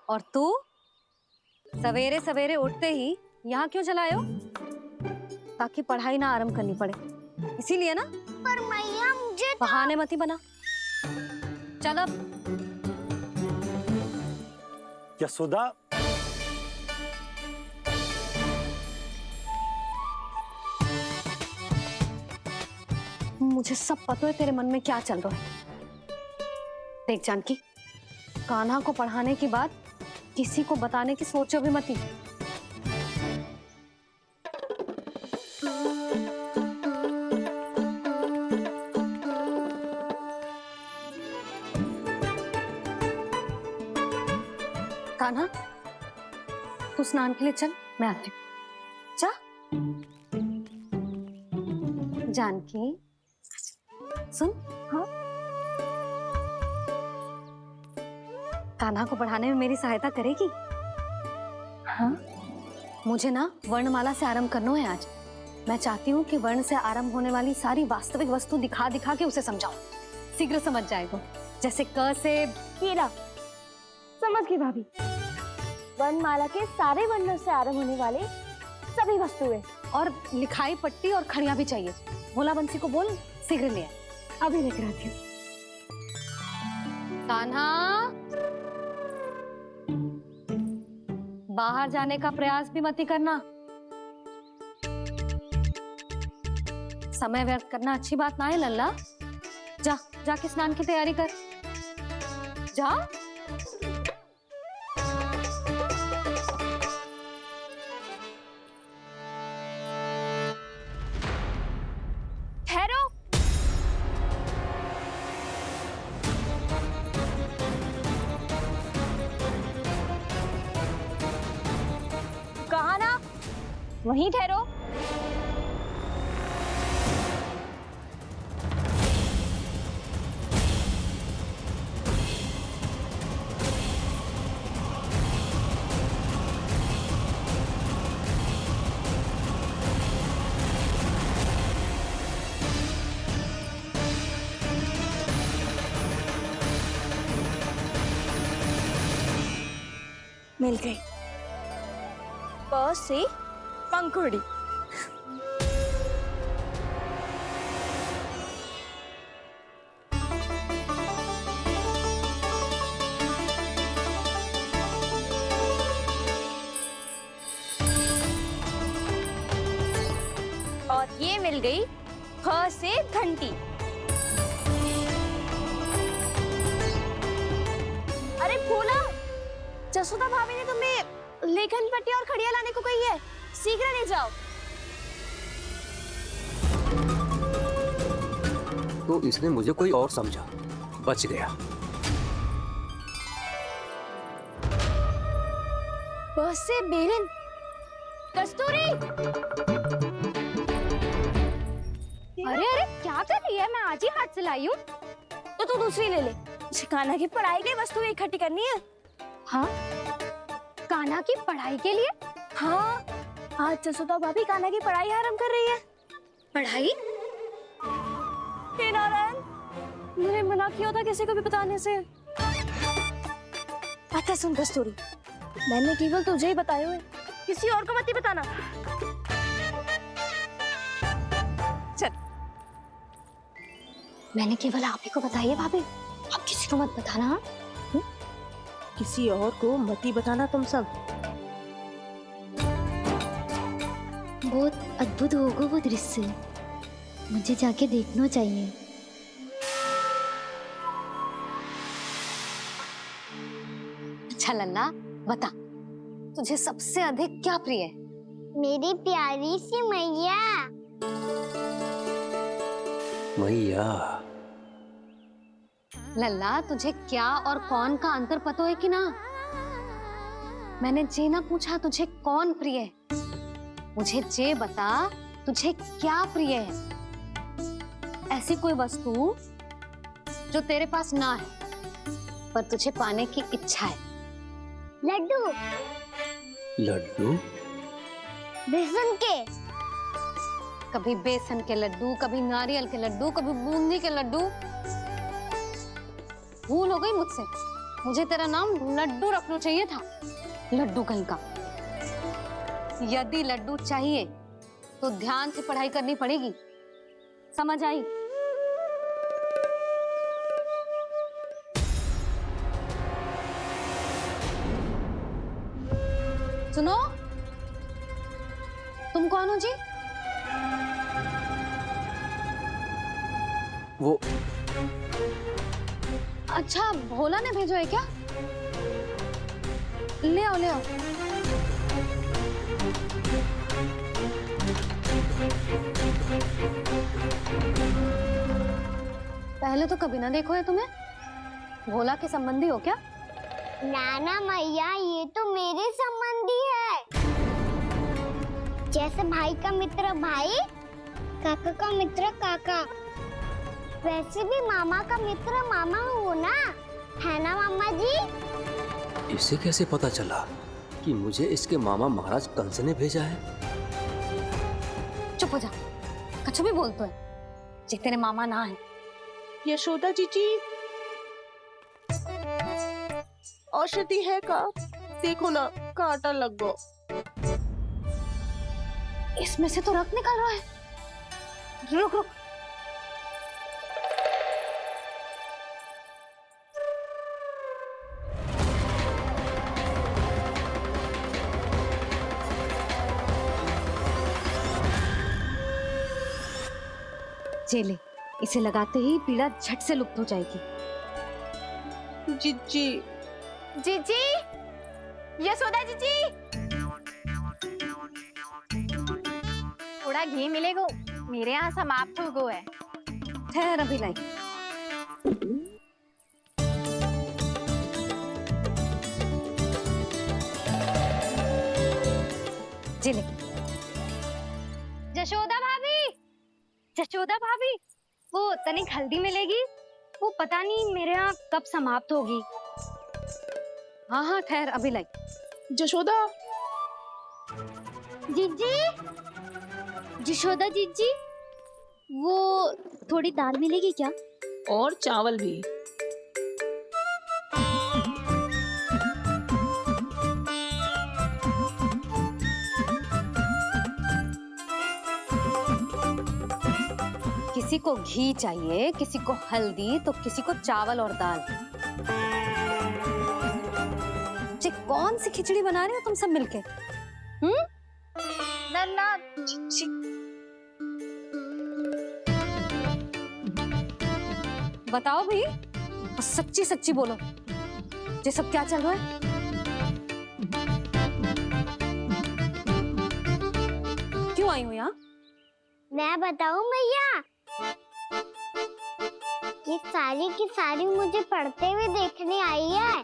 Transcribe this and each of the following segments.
और तू सवेरे सवेरे उठते ही यहाँ क्यों चलाए हो? ताकि पढ़ाई ना आरंभ करनी पड़े, इसीलिए ना? पर मैया मुझे बहाने मत ही बना। चल अब। यशोदा, मुझे सब पता है तेरे मन में क्या चल रहा है। देख जानकी, कान्हा को पढ़ाने की बात किसी को बताने की सोचो भी मत ही। कान्हा, तू स्नान के लिए चल, मैं आती हूँ। जा। जानकी सुन। हाँ, कान्हा को पढ़ाने में मेरी सहायता करेगी? हाँ, मुझे ना वर्णमाला से आरंभ करना है आज। मैं चाहती हूँ कि वर्ण से आरंभ होने वाली सारी वास्तविक वस्तु दिखा दिखा के उसे समझाऊं। शीघ्र समझ जाएगा। जैसे क से कीड़ा। समझ गई भाभी। वर्णमाला के सारे वर्णों से आरंभ होने वाले सभी वस्तुएं। और लिखाई पट्टी और खड़िया भी चाहिए। भोला बंसी को बोल शीघ्र ले आए। अभी लेकर आती हूँ। कान्हा, बाहर जाने का प्रयास भी मत ही करना। समय व्यर्थ करना अच्छी बात ना है लल्ला। जा, जाके स्नान की तैयारी कर। जा। ठहरो। कहा ना, वहीं ठहरो। मिल गई। प से पंखुड़ी। और ये मिल गई फ से घंटी। अरे फूला, जसोदा भाभी ने तुम्हें लेखन पट्टी और खड़िया लाने को कही है, शीघ्र ले जाओ। तो इसने मुझे कोई और समझा, बच गया। बस से बेलन। कस्तूरी। अरे अरे क्या कर रही है? मैं आज ही हाथ से लाई हूँ। तो तू दूसरी ले ले। कान्हा की पढ़ाई की वस्तु इकट्ठी करनी है। हाँ, कान्हा की पढ़ाई के लिए? हाँ, आज जसोदा भाभी कान्हा की पढ़ाई आरंभ कर रही है। पढ़ाई? हे नारायण, मैंने मना किया था किसी को भी बताने से। अच्छा सुन कस्तूरी, मैंने केवल तुझे ही बताया है, किसी और को मत ही बताना। चल। मैंने केवल आप ही को बताई है भाभी, आप किसी को मत बताना। हाँ? किसी और को मत ही बताना तुम सब। बहुत अद्भुत होगा वो दृश्य, मुझे जाके देखना चाहिए। अच्छा लल्ला, बता तुझे सबसे अधिक क्या प्रिय है? मेरी प्यारी सी मैया। मैया। लल्ला, तुझे क्या और कौन का अंतर पता है कि ना? मैंने जे ना पूछा तुझे कौन प्रिय है, मुझे जे बता तुझे क्या प्रिय है। ऐसी कोई वस्तु जो तेरे पास ना है पर तुझे पाने की इच्छा है। लड्डू। लड्डू? बेसन के। कभी बेसन के लड्डू, कभी नारियल के लड्डू, कभी बूंदी के लड्डू। भूल हो गई मुझसे, मुझे तेरा नाम लड्डू रखना चाहिए था, लड्डू कहीं का। यदि लड्डू चाहिए तो ध्यान से पढ़ाई करनी पड़ेगी, समझ आई? सुनो, तुम कौन हो जी? वो अच्छा, भोला ने भेजो है क्या? ले आओ ले आओ। पहले तो कभी ना देखो है तुम्हें। भोला के संबंधी हो क्या? नाना मैया, ये तो मेरे संबंधी है। जैसे भाई का मित्र भाई, काका का मित्र काका, वैसे भी मामा का मित्र मामा हो ना, है ना मामा जी? इसे कैसे पता चला कि मुझे इसके मामा महाराज कंस ने भेजा है? चुप हो जा, कुछ भी बोलते है जे तेरे मामा ना है। यशोदा जीजी, औषधि है का? देखो ना, कांटा लग गो। इसमें से तो रक्त निकल रहा है। रुक रुक, चले, इसे लगाते ही पीड़ा झट से लुप्त हो जाएगी। जीजी, जीजी, यशोदा जीजी, थोड़ा घी मिलेगा? मेरे यहाँ समाप्त हो गया है। ठहर अभी लाई। जिले। जशोदा भाभी, जशोदा भाभी, वो तनिक हल्दी मिलेगी? वो पता नहीं मेरे यहाँ कब समाप्त होगी। हाँ हाँ ठहर अभी लाई। जशोदा, जीजी, यशोदा जीजी, वो थोड़ी दाल मिलेगी क्या? और चावल भी। किसी को घी चाहिए, किसी को हल्दी, तो किसी को चावल और दाल। जी कौन सी खिचड़ी बना रहे हो तुम सब मिलके? नन्ना, बताओ भाई, सच्ची सच्ची बोलो, ये सब क्या चल रहा है? क्यों आई हूँ यहाँ? मैं बताऊं भैया, ये सारी की सारी मुझे पढ़ते हुए देखने आई है।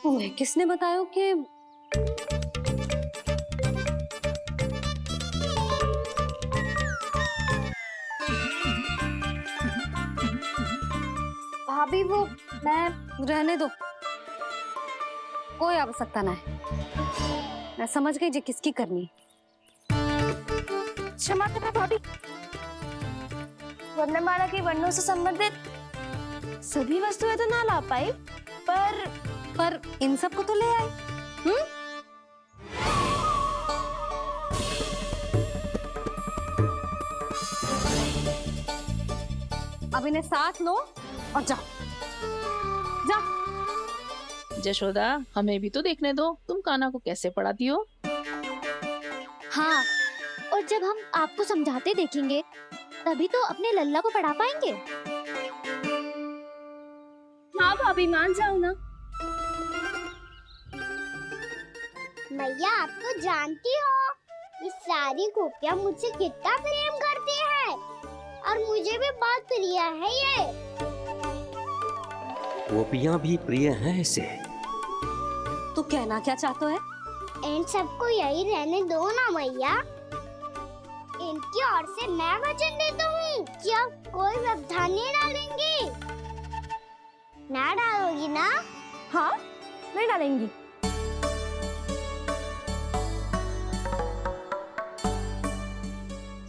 तुम्हें किसने बताया कि भाभी वो मैं रहने दो, कोई आवश्यकता ना है। मैं समझ गई जी किसकी करनी है। क्षमा करना भाभी, वर्णमाला के वर्णों से संबंधित सभी वस्तुएं तो ना ला पाई, पर इन सब को तो ले आए। अब इन्हें साथ लो और जाओ जाओ। जशोदा, हमें भी तो देखने दो, तुम कान्हा को कैसे पढ़ाती हो। हाँ, और जब हम आपको समझाते देखेंगे तभी तो अपने लल्ला को पढ़ा पाएंगे। हाँ भाभी, मान जाओ ना। मैया, आप तो जानती हो ये सारी गोपियां मुझसे कितना प्रेम करती है, और मुझे भी बहुत प्रिय है ये। गोपियां भी प्रिय हैं इसे। तू कहना क्या चाहता है? इन सबको यही रहने दो ना मैया। इनकी ओर से मैं वचन देता हूँ कि अब कोई व्यवधान नहीं डालेंगी। ना डालोगी ना? हाँ, नहीं डालेंगी।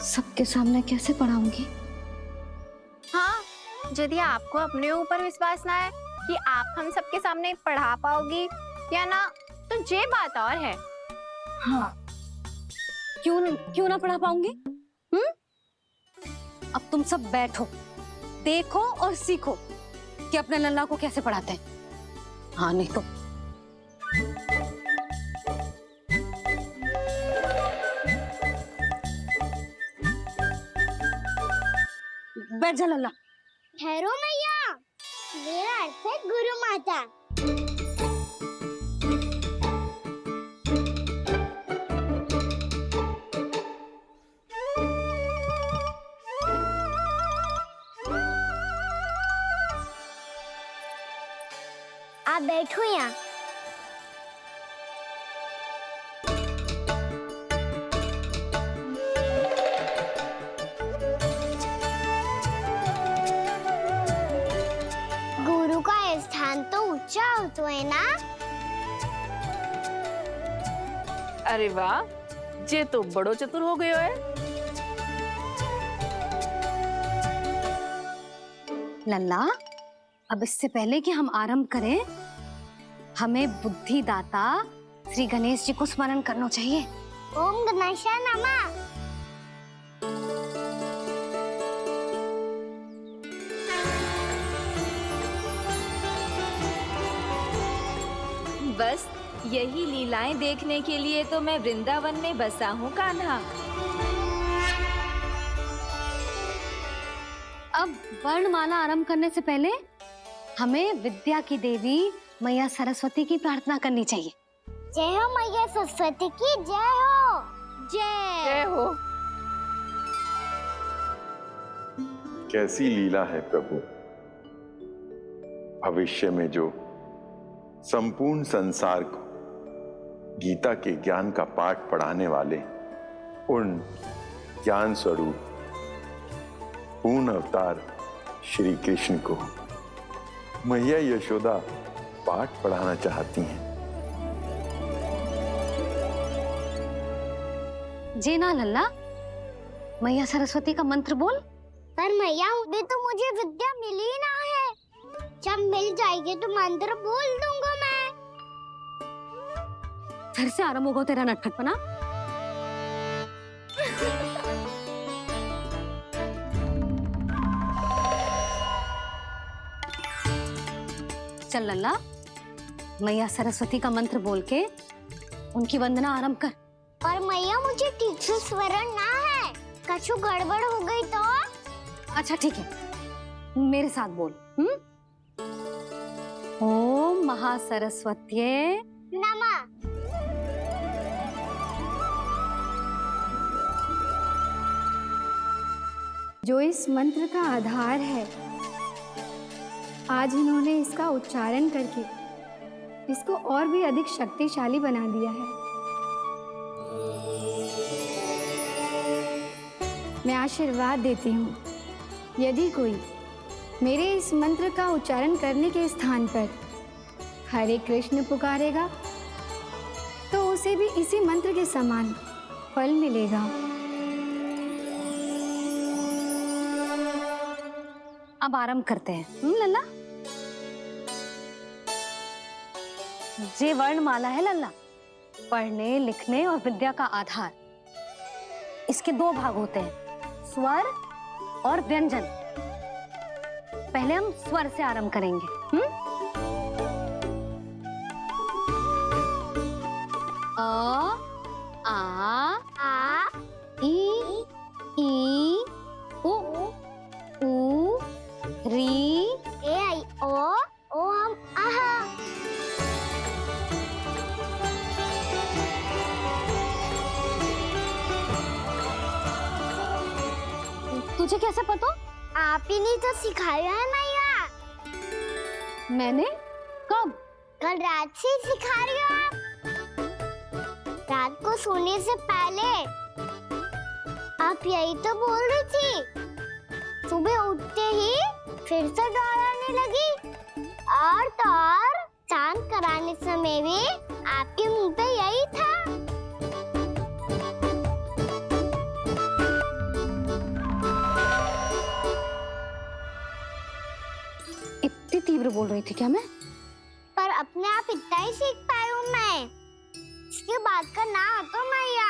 सबके सामने कैसे पढ़ाऊंगी? हाँ, यदि आपको अपने ऊपर विश्वास ना है कि आप हम सबके सामने पढ़ा पाओगी या ना, तो ये बात और है। हाँ, क्यों ना पढ़ा पाऊंगी? अब तुम सब बैठो, देखो और सीखो कि अपने लल्ला को कैसे पढ़ाते हैं। हाँ, नहीं तो बैठ जा लल्ला। ठहरो मैया, मेरा अर्थ है गुरु माता। आप बैठो यहाँ। गुरु का स्थान तो ऊंचा होता है ना? अरे वाह, जे तो बड़ो चतुर हो गयो है। लल्ला, अब इससे पहले कि हम आरंभ करें, हमें बुद्धिदाता श्री गणेश जी को स्मरण करना चाहिए। ओम गणेशाय नमः। बस यही लीलाएं देखने के लिए तो मैं वृंदावन में बसा हूँ कान्हा। अब वर्णमाला आरंभ करने से पहले हमें विद्या की देवी मैया सरस्वती की प्रार्थना करनी चाहिए। जय हो मैया सरस्वती की जय हो। जय हो। कैसी लीला है प्रभु, भविष्य में जो संपूर्ण संसार को गीता के ज्ञान का पाठ पढ़ाने वाले उन ज्ञान स्वरूप पूर्ण अवतार श्री कृष्ण को मैया यशोदा पाठ पढ़ाना चाहती हैं। जी ना लल्ला, मैया सरस्वती का मंत्र बोल। पर मैया अभी तो मुझे विद्या मिली ना है, जब मिल जाएगी तो मंत्र बोल दूंगा मैं। फिर से आरंभ होगा तेरा नटखटपना। चल लल्ला, मैया सरस्वती का मंत्र बोल के उनकी वंदना आरंभ कर। पर मैया मुझे ठीक से स्मरण ना है, कछु गड़बड़ हो गई तो? अच्छा ठीक है, मेरे साथ बोल। ओम महासरस्वत्यै नमः। जो इस मंत्र का आधार है, आज इन्होंने इसका उच्चारण करके इसको और भी अधिक शक्तिशाली बना दिया है। मैं आशीर्वाद देती हूँ, यदि कोई मेरे इस मंत्र का उच्चारण करने के स्थान पर हरे कृष्ण पुकारेगा तो उसे भी इसी मंत्र के समान फल मिलेगा। अब आरंभ करते हैं। लल्ला, जे वर्णमाला है लल्ला, पढ़ने लिखने और विद्या का आधार। इसके दो भाग होते हैं, स्वर और व्यंजन। पहले हम स्वर से आरंभ करेंगे। अ, आ, ई, उ, री, ए आई ओ हम आहा। तुझे कैसे पता? आप ही ने तो सिखाया है मैया। मैंने? कब? कल रात से सिखा रही हो आप। रात को सोने से पहले आप यही तो बोल रही थी। सुबह उठते ही फिर से दोहराने लगी, और तो और स्नान कराने समय भी आपके मुंह पे यही था। तीव्र बोल रही थी क्या मैं? पर अपने आप इतना ही सीख पाई हूँ मैं। इसके बाद का ना तो मैया।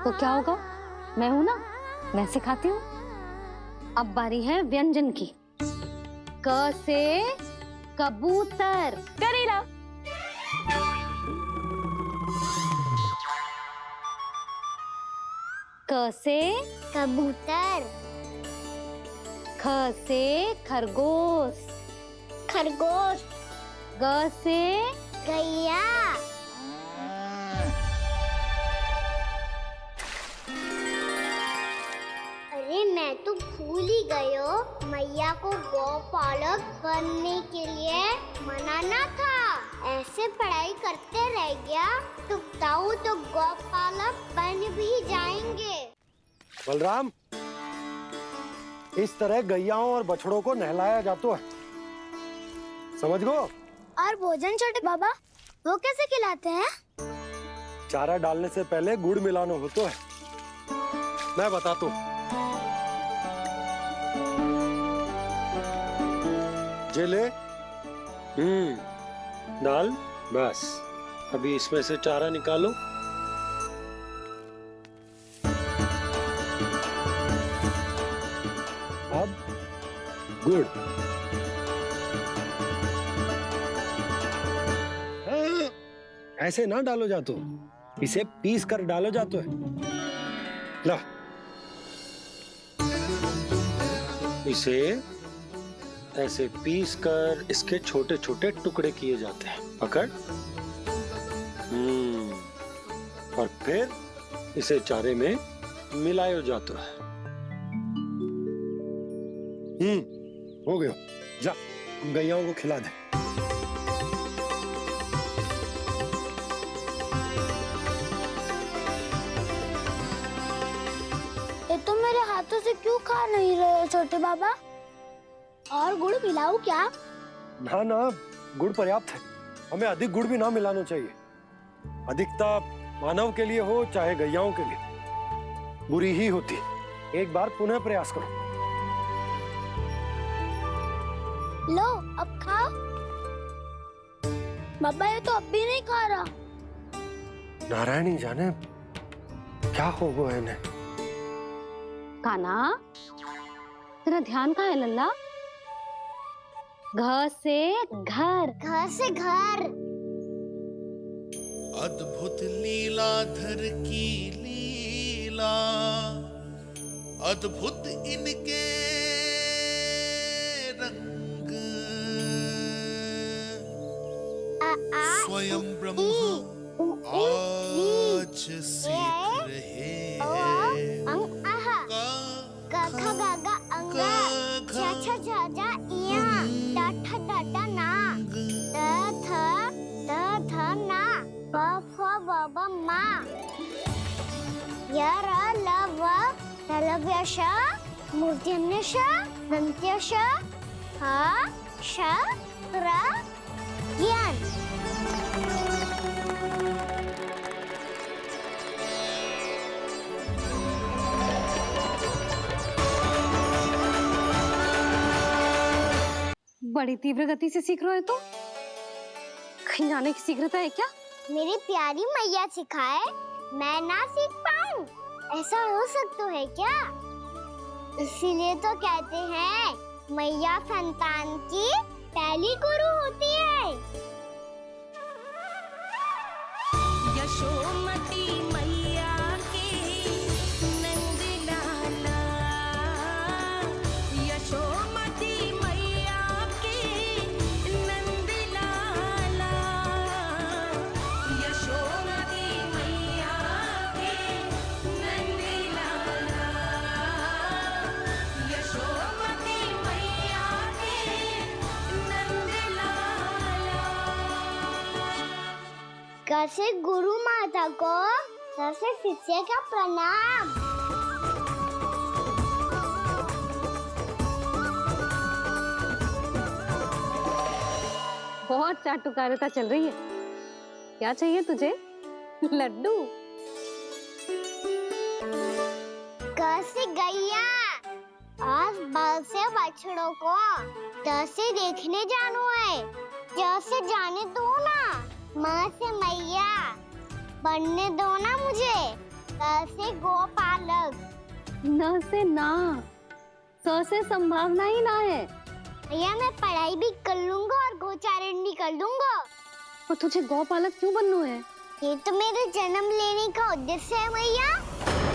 तो क्या होगा? मैं हूं ना, मैं सिखाती हूँ। अब बारी है व्यंजन की। क से कबूतर। करेला। क से कबूतर। ख से खरगोश। खरगोश। ग से गैया। अरे मैं तो भूल ही गई हूँ, मैया को गौपालक बनने के लिए मनाना था। ऐसे पढ़ाई करते रह गया तो ताऊ तो गौपालक बन भी जाएंगे। बलराम, इस तरह गैयाओं और बछड़ों को नहलाया जाता है, समझ गो? और भोजन छोटे बाबा, वो कैसे खिलाते हैं? चारा डालने से पहले गुड़ मिलाना होता है। मैं बताता हूँ। जे ले। डाल। बस अभी इसमें से चारा निकालो। अब गुड़। हाँ, ऐसे ना डालो जातो, इसे पीस कर डालो जातो है। ला, इसे ऐसे पीस कर इसके छोटे छोटे टुकड़े किए जाते हैं। पकड़। और फिर इसे चारे में मिलाया जाता है। हो गया। जा, हम गैयाओं को खिला दे। ये तो मेरे हाथों से क्यों खा नहीं रहे हो छोटे बाबा? और गुड़ मिलाऊं क्या? ना ना, गुड़ पर्याप्त है। हमें अधिक गुड़ भी ना मिलाना चाहिए। अधिकता मानव के लिए हो चाहे गैयाओं के लिए बुरी ही होती। एक बार पुनः प्रयास करो। लो, अब खाओ। बाबा ये तो अब भी नहीं खा रहा। नारायणी जाने क्या हो गया इन्हें। कान्हा, तेरा ध्यान कहाँ है लल्ला? घ से घर। घर से घर। अद्भुत लीलाधर की लीला, अद्भुत इनके रंग, स्वयं ब्रह्मा आज सीख रहे हैं। मूर्तिन्यश दन्त्यश हा श त्र ज्ञान। बड़ी तीव्र गति से सीख रहे हो तो कहीं जाने की शीघ्रता है क्या? मेरी प्यारी मैया सिखाए, मैं ना सीख पाऊं, ऐसा हो सकता है क्या? इसीलिए तो कहते हैं मैया संतान की पहली गुरु होती है। यशोमती मैया के नंद लाला, यशोमती मैया के नंद लाला, यशोमती मैया के नंद लाला, यशोमती मैया के नंद लाला। कैसे गुरु माता को कैसे शिष्य का प्रणाम। बहुत चाटुकारिता चल रही है। क्या चाहिए तुझे? लड्डू। कैसे गैया। आज बल से बछड़ों को जैसे देखने जानो है, जैसे जाने दो ना, माँ से मैया बनने दो ना मुझे, जैसे गोपालक। न से ना, स से संभावना ही ना है। भैया मैं पढ़ाई भी कर लूंगा और गोचारण भी कर लूंगा। और तुझे गौपालक क्यों बनना है? ये तो मेरे जन्म लेने का उद्देश्य है भैया।